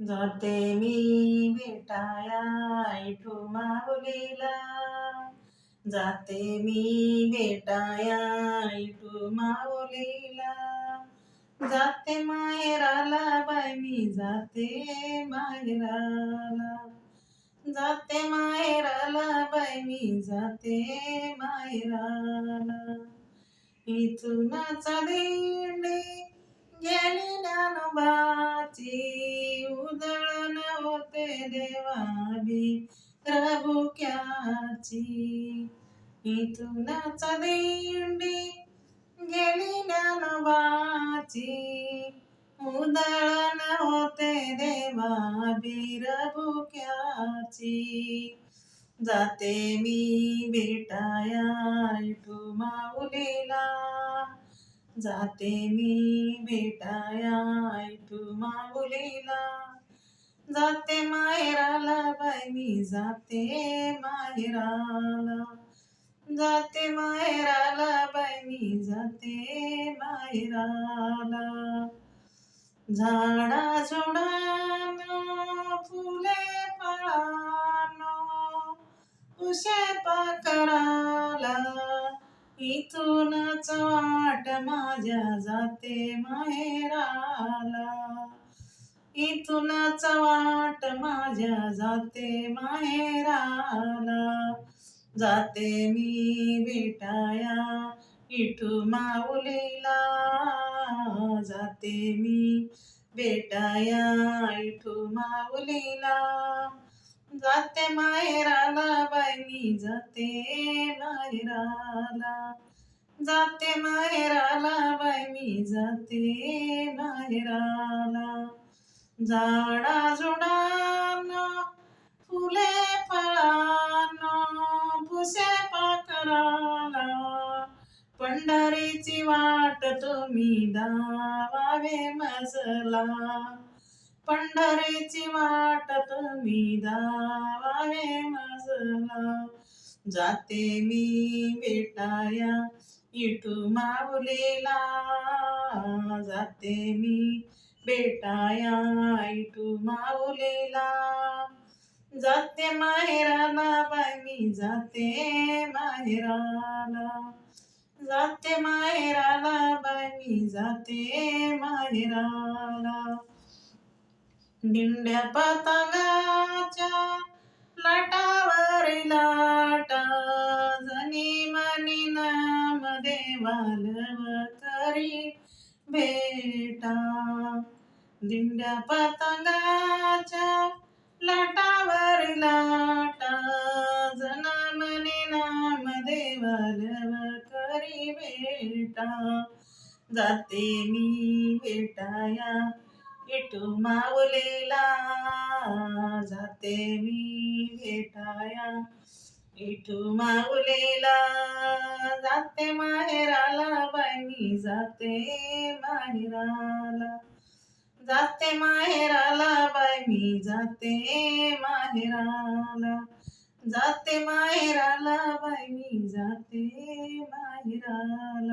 जाते मी भेटाया इठू माऊलीला. जाते मी भेटाया इठू माऊलीला. जाते माहेराला बाई मी जाते माहेराला. जाते माहेराला बाई मी जाते माहेराला. इथूनच दिंडी गेली ज्ञानोबाची. उधळण होते देवाबी रबुक्याची. इथूनच दिंडी गेली ज्ञानोबाची. उधळण होते देवाबी रबुक्याची. जाते मी भेटाया इठू माऊलीला. जाते मी भेटाया इठू माऊलीला. जाते माहेराला बाई मी जाते माहेराला. जाते माहेराला बाई मी जाते माहेराला. झाडा झुडानं फुले फळानं उशे पाखराला. इथूनच वाट माझ्या जाते माहेराला. इथूनच वाट माझ्या जाते माहेराला. जाते मी भेटाया इठू माऊलीला. जाते मी भेटाया इठू माऊलीला. जाते माहेराला बाई मी जाते माहेराला. जाते माहेराला बाई मी जाते माहेराला. झाडा झुडानं फुले फळानं फुसे पाखराला. पंढरीची वाट तुम्ही धावावे मजला. पंढरीची वाट तुम्ही धावावे मजला. जाते मी भेटाया इठू माऊलीला. जाते मी भेटाया इठू माऊलीला. जाते माहेराला बाई मी जाते माहेराला. जाते माहेराला बाई मी जाते माहेराला. दिंड्या पतंगाच्या लाटावरी लाटा. जनी मनी नाम देवालव करी भेटा. दिंड्या पतंगाच्या लाटावरी लाटा. जन मनी नाम देवालव करी भेटा. जाते मी भेटाया इठू माऊलीला. जाते मी भेटाया इठू माऊलीला. जाते माहेराला बाई मी जाते माहेराला. जाते माहेराला बाई मी जाते माहेराला. जाते माहेराला बाई मी जाते माहेराला.